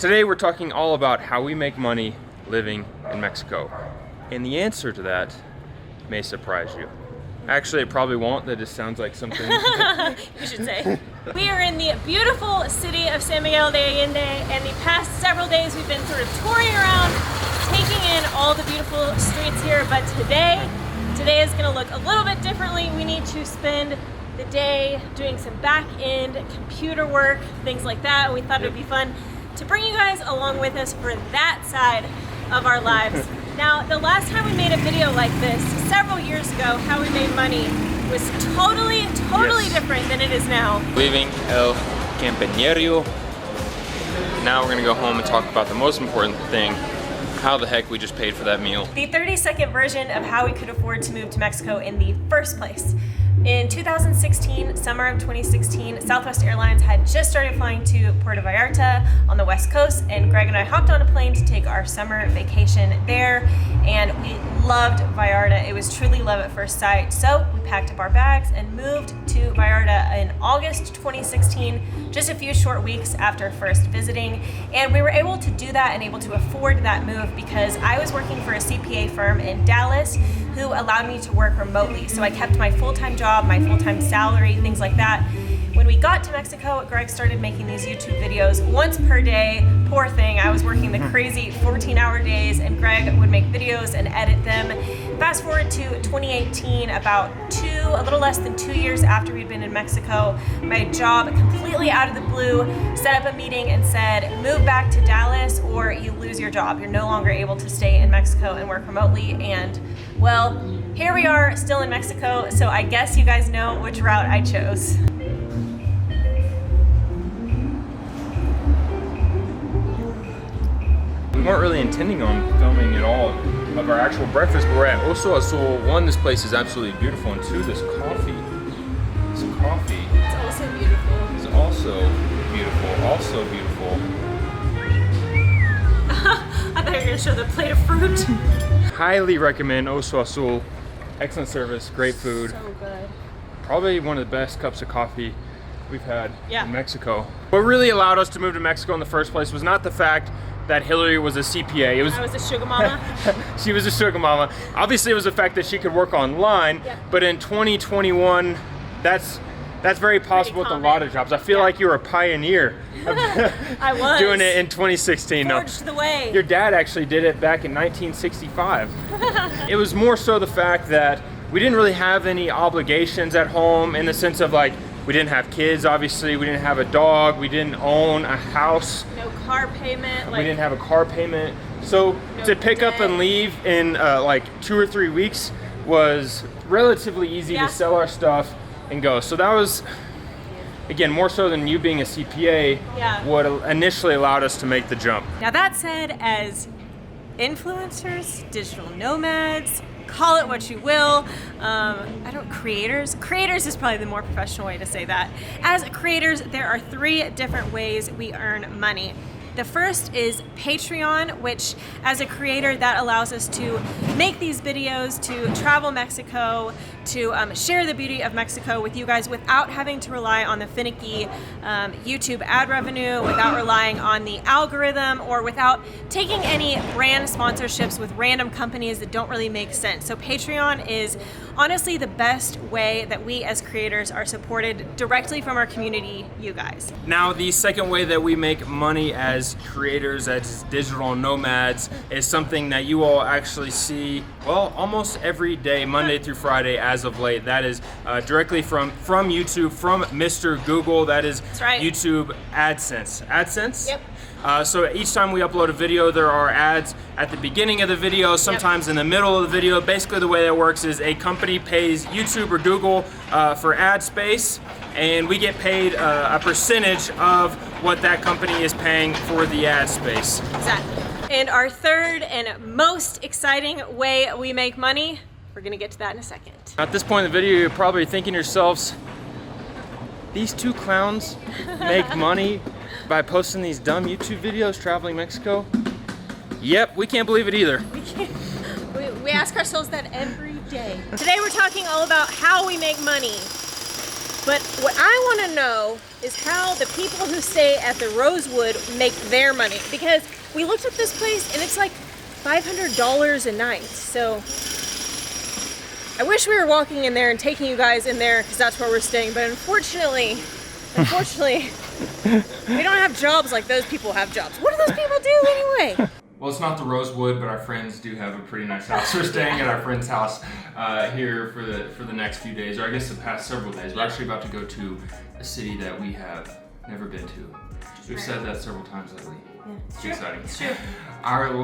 Today we're talking all about how we make money living in Mexico. And the answer to that may surprise you. Actually, it probably won't. That just sounds like something you should say. We are in the beautiful city of San Miguel de Allende, and the past several days we've been sort of touring around, taking in all the beautiful streets here. But today is going to look a little bit differently. We need to spend the day doing some back-end computer work, things like that. And we thought it would be fun to bring you guys along with us for that side of our lives. Now, the last time we made a video like this, several years ago, how we made money was totally different than it is now. Leaving El Campañero. Now we're gonna go home and talk about the most important thing, how the heck we just paid for that meal. The 30-second version of how we could afford to move to Mexico in the first place. In 2016, summer of 2016, Southwest Airlines had just started flying to Puerto Vallarta on the West Coast, and Greg and I hopped on a plane to take our summer vacation there, and we loved Vallarta. It was truly love at first sight. So we packed up our bags and moved to Vallarta in August 2016, just a few short weeks after first visiting. And we were able to do that and able to afford that move because I was working for a CPA firm in Dallas who allowed me to work remotely. So I kept my full-time job, my full-time salary, things like that. When we got to Mexico, Greg started making these YouTube videos once per day. Poor thing, I was working the crazy 14-hour days, and Greg would make videos and edit them. Fast forward to 2018, about a little less than 2 years after we'd been in Mexico, my job completely out of the blue set up a meeting and said, move back to Dallas or you lose your job. You're no longer able to stay in Mexico and work remotely. And well, here we are still in Mexico, so I guess you guys know which route I chose. We weren't really intending on filming at all of our actual breakfast, but we're at Oso Azul. One, this place is absolutely beautiful, and two, this coffee. It's also beautiful. It's also beautiful. I thought you were going to show the plate of fruit. Highly recommend Oso Azul. Excellent service, great food. So good. Probably one of the best cups of coffee we've had in Mexico. What really allowed us to move to Mexico in the first place was not the fact that Hillary was a CPA. I was a sugar mama. She was a sugar mama. Obviously, it was the fact that she could work online, but in 2021, that's very possible with a lot of jobs. I feel like you were a pioneer. I was. Doing it in 2016. Forged the way. Your dad actually did it back in 1965. It was more so the fact that we didn't really have any obligations at home in the sense of like, we didn't have kids, obviously. We didn't have a dog. We didn't own a house. No car payment. We didn't have a car payment. So to pick up and leave in like 2 or 3 weeks was relatively easy to sell our stuff and go. So that was, again, more so than you being a CPA, what initially allowed us to make the jump. Now that said, as influencers, digital nomads, call it what you will. Creators is probably the more professional way to say that. As creators, there are 3 different ways we earn money. The first is Patreon, which as a creator, that allows us to make these videos, to travel Mexico, to share the beauty of Mexico with you guys without having to rely on the finicky YouTube ad revenue, without relying on the algorithm, or without taking any brand sponsorships with random companies that don't really make sense. So Patreon is honestly the best way that we as creators are supported directly from our community, you guys. Now, the second way that we make money as creators, as digital nomads, is something that you all actually see, well, almost every day, Monday through Friday as of late. That is directly from YouTube, from Mr. Google. That is YouTube AdSense. AdSense? Yep. So each time we upload a video, there are ads at the beginning of the video, sometimes in the middle of the video. Basically, the way that works is a company pays YouTube or Google for ad space, and we get paid a percentage of what that company is paying for the ad space. Exactly. And our third and most exciting way we make money, we're gonna get to that in a second. At this point in the video, you're probably thinking to yourselves, these 2 clowns make money by posting these dumb YouTube videos traveling Mexico? Yep, we can't believe it either. We ask ourselves that every day. Today we're talking all about how we make money But what I want to know is how the people who stay at the Rosewood make their money. Because we looked at this place and it's like $500 a night. So I wish we were walking in there and taking you guys in there because that's where we're staying. But unfortunately, we don't have jobs like those people have jobs. What do those people do anyway? Well, it's not the Rosewood, but our friends do have a pretty nice house. We're staying at our friend's house here for the next few days, or I guess the past several days. We're actually about to go to a city that we have never been to. We've said that several times lately. Yeah, it's exciting. It's true. Our the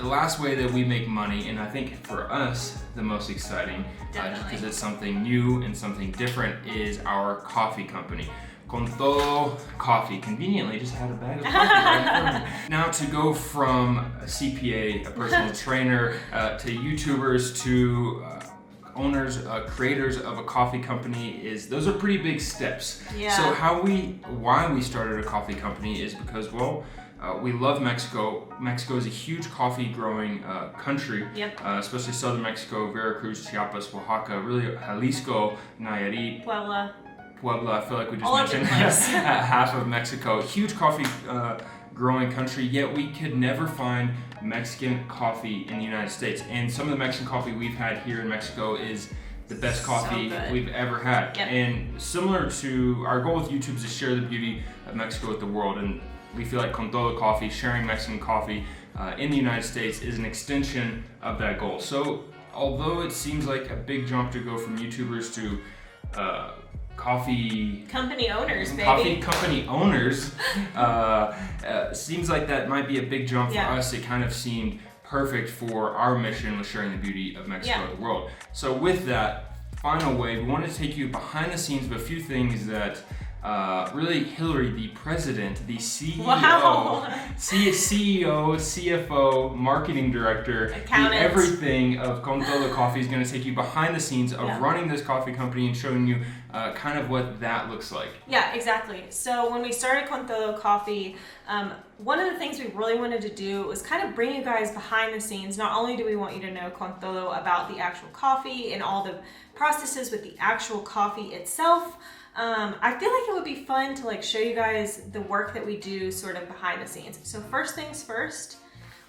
last way that we make money, and I think for us the most exciting, just because it's something new and something different, is our coffee company. Con Todo Coffee. Conveniently just had a bag of coffee right in front of me. Now to go from a CPA, a personal trainer, to YouTubers, to owners, creators of a coffee company, those are pretty big steps. Yeah. So why we started a coffee company is because, well, we love Mexico. Mexico is a huge coffee growing country, especially southern Mexico, Veracruz, Chiapas, Oaxaca, really Jalisco, Nayarit, Puebla, I feel like we just mentioned half of Mexico. Huge coffee growing country, yet we could never find Mexican coffee in the United States. And some of the Mexican coffee we've had here in Mexico is the best coffee we've ever had. Yep. And similar to our goal with YouTube is to share the beauty of Mexico with the world. And we feel like Con Todo Coffee, sharing Mexican coffee in the United States, is an extension of that goal. So although it seems like a big jump to go from YouTubers to coffee company owners, baby. Coffee company owners. Seems like that might be a big jump for us. It kind of seemed perfect for our mission with sharing the beauty of Mexico to the world. So with that final way, we want to take you behind the scenes of a few things that really Hillary, the president, the CEO, CEO, CFO, marketing director, the everything of Con Todo Coffee is going to take you behind the scenes of running this coffee company and showing you kind of what that looks like. Yeah, exactly. So when we started Con Todo Coffee, one of the things we really wanted to do was kind of bring you guys behind the scenes. Not only do we want you to know Con Todo about the actual coffee and all the processes with the actual coffee itself, I feel like it would be fun to show you guys the work that we do sort of behind the scenes. So first things first,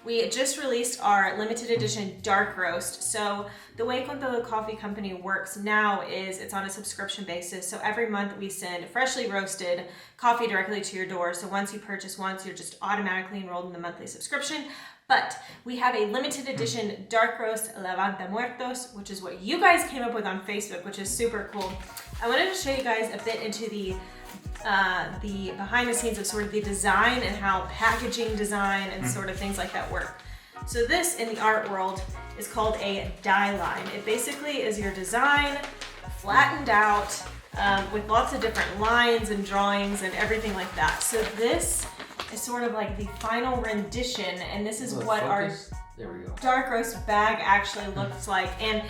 we just released our limited edition dark roast. So the way Con Todo Coffee Company works now is it's on a subscription basis. So every month we send freshly roasted coffee directly to your door. So once you purchase once, you're just automatically enrolled in the monthly subscription. But we have a limited edition dark roast Levanta Muertos, which is what you guys came up with on Facebook, which is super cool. I wanted to show you guys a bit into the behind the scenes of sort of the design and how packaging design and sort of things like that work. So this in the art world is called a die line. It basically is your design flattened out with lots of different lines and drawings and everything like that. So this is sort of like the final rendition, and this is what our dark roast bag actually looks like. And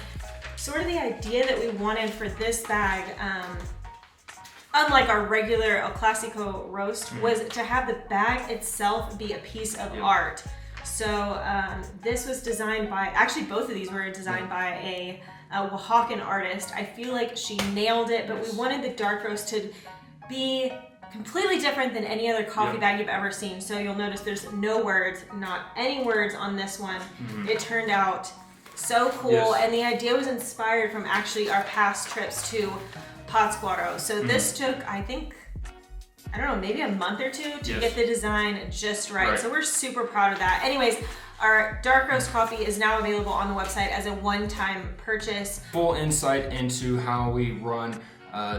sort of the idea that we wanted for this bag, unlike our regular El Clasico roast, was to have the bag itself be a piece of art. So this was designed by, actually both of these were designed by a Oaxacan artist. I feel like she nailed it, but we wanted the dark roast to be completely different than any other coffee bag you've ever seen. So you'll notice there's no words, not any words on this one. It turned out so cool, and the idea was inspired from actually our past trips to Pátzcuaro. So this took, I think, I don't know, maybe a month or two to get the design just right. So we're super proud of that. Anyways, our dark roast coffee is now available on the website as a one-time purchase. Full insight into how we run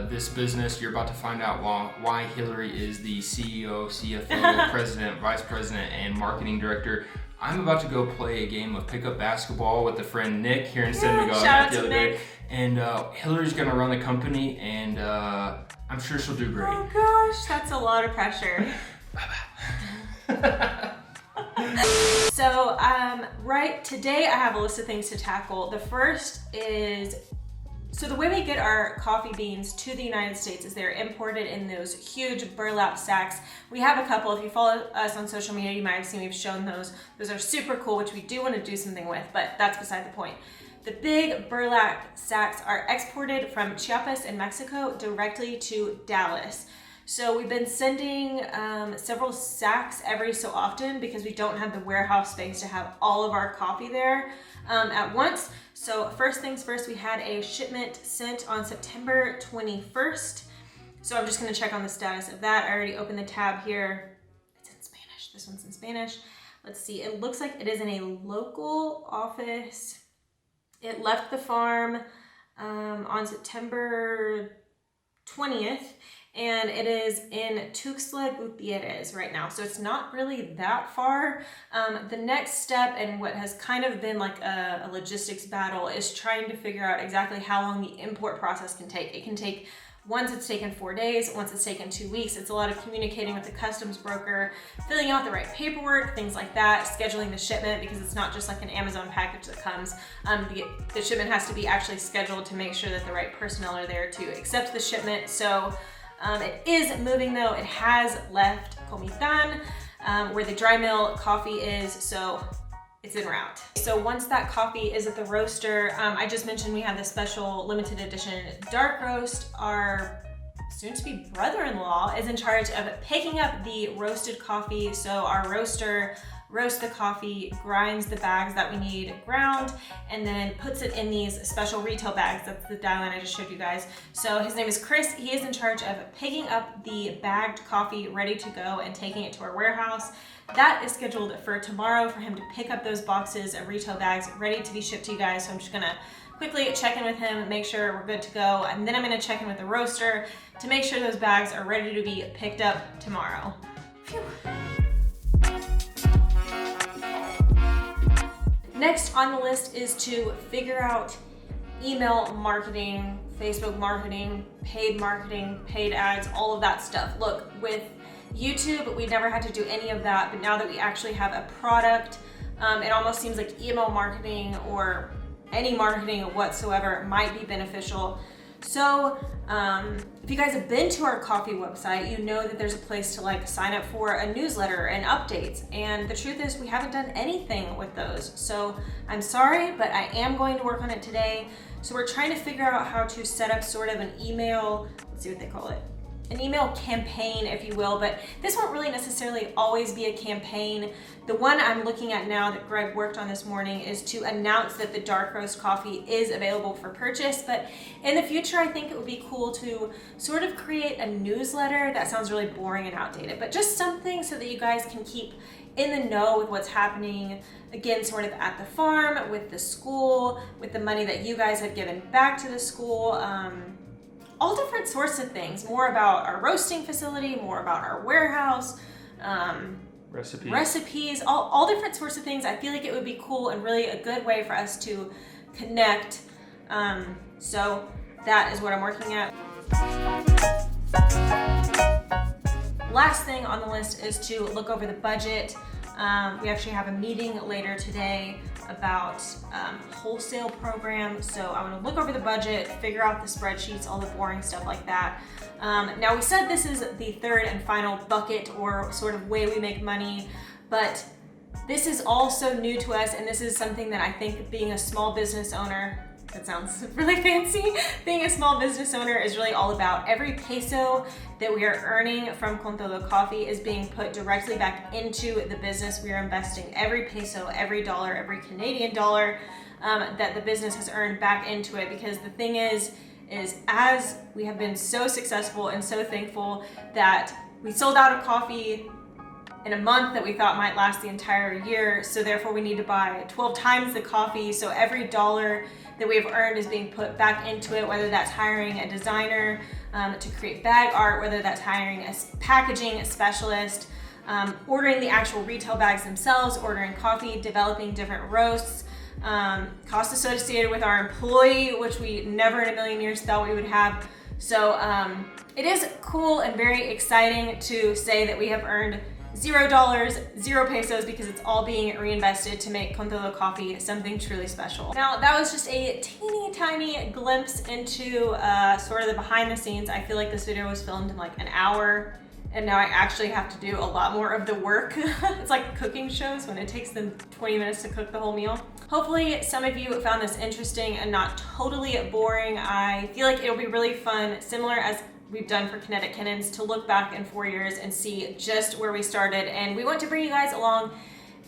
this business. You're about to find out why Hillary is the CEO, CFO, president, vice president, and marketing director. I'm about to go play a game of pickup basketball with a friend Nick here in San Miguel shout out the to other Nick. day. And Hillary's gonna run the company, and I'm sure she'll do great. Oh gosh, that's a lot of pressure. So, today I have a list of things to tackle. The first is, so the way we get our coffee beans to the United States is they're imported in those huge burlap sacks. We have a couple. If you follow us on social media, you might have seen we've shown those. Those are super cool, which we do want to do something with, but that's beside the point. The big burlap sacks are exported from Chiapas in Mexico directly to Dallas. So we've been sending several sacks every so often because we don't have the warehouse space to have all of our coffee there at once. So first things first, we had a shipment sent on September 21st. So I'm just gonna check on the status of that. I already opened the tab here. It's in Spanish, this one's in Spanish. Let's see, it looks like it is in a local office. It left the farm on September 20th. And it is in Tuxtla Gutierrez right now. So it's not really that far. The next step, and what has kind of been like a logistics battle, is trying to figure out exactly how long the import process can take. It can take, once it's taken 4 days, once it's taken 2 weeks. It's a lot of communicating with the customs broker, filling out the right paperwork, things like that, scheduling the shipment, because it's not just like an Amazon package that comes. The shipment has to be actually scheduled to make sure that the right personnel are there to accept the shipment. So it is moving though. It has left Comitán, where the dry mill coffee is, so it's en route. So once that coffee is at the roaster, I just mentioned we have the special limited edition dark roast. Our soon-to-be brother-in-law is in charge of picking up the roasted coffee. So our roaster roasts the coffee, grinds the bags that we need ground, and then puts it in these special retail bags. That's the dial I just showed you guys. So his name is Chris. He is in charge of picking up the bagged coffee ready to go and taking it to our warehouse. That is scheduled for tomorrow for him to pick up those boxes of retail bags ready to be shipped to you guys. So I'm just gonna quickly check in with him, make sure we're good to go, and then I'm gonna check in with the roaster to make sure those bags are ready to be picked up tomorrow. Phew. Next on the list is to figure out email marketing, Facebook marketing, paid ads, all of that stuff. Look, with YouTube, we never had to do any of that, but now that we actually have a product, it almost seems like email marketing or any marketing whatsoever might be beneficial. So if you guys have been to our coffee website, you know that there's a place to like sign up for a newsletter and updates. And the truth is we haven't done anything with those. So I'm sorry, but I am going to work on it today. So we're trying to figure out how to set up sort of an email, let's see what they call it, an email campaign, if you will, but this won't really necessarily always be a campaign. The one I'm looking at now that Greg worked on this morning is to announce that the dark roast coffee is available for purchase, but in the future, I think it would be cool to sort of create a newsletter. That sounds really boring and outdated, but just something so that you guys can keep in the know with what's happening, again, sort of at the farm, with the school, with the money that you guys have given back to the school, all different sorts of things, more about our roasting facility, more about our warehouse, recipes, all different sorts of things. I feel like it would be cool and really a good way for us to connect. So that is what I'm working at. Last thing on the list is to look over the budget. We actually have a meeting later today about wholesale program. So I want to look over the budget, figure out the spreadsheets, all the boring stuff like that. Now we said this is the third and final bucket or sort of way we make money, but this is all so new to us, and this is something that I think being a small business owner, that sounds really fancy, being a small business owner is really all about. Every peso that we are earning from Con Todo Coffee is being put directly back into the business. We are investing every peso, every dollar, every Canadian dollar that the business has earned back into it, because the thing is as we have been so successful and so thankful that we sold out of coffee in a month that we thought might last the entire year, so therefore we need to buy 12 times the coffee. So every dollar that we have earned is being put back into it, whether that's hiring a designer to create bag art, whether that's hiring a packaging specialist, ordering the actual retail bags themselves, ordering coffee, developing different roasts, costs associated with our employee, which we never in a million years thought we would have. So it is cool and very exciting to say that we have earned $0, 0 pesos, because it's all being reinvested to make Con Todo Coffee something truly special. Now, that was just a teeny tiny glimpse into sort of the behind the scenes. I feel like this video was filmed in like an hour and now I actually have to do a lot more of the work. It's like cooking shows when it takes them 20 minutes to cook the whole meal. Hopefully some of you found this interesting and not totally boring. I feel like it'll be really fun, similar as we've done for Kinetic Kennons, to look back in 4 years and see just where we started. And we want to bring you guys along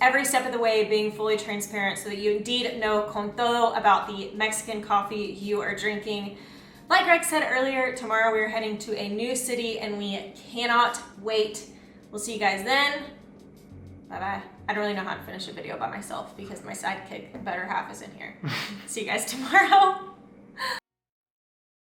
every step of the way, being fully transparent so that you indeed know con todo about the Mexican coffee you are drinking. Like Greg said earlier, tomorrow we're heading to a new city and we cannot wait. We'll see you guys then. Bye-bye. I don't really know how to finish a video by myself because my sidekick, better half, is in here. See you guys tomorrow.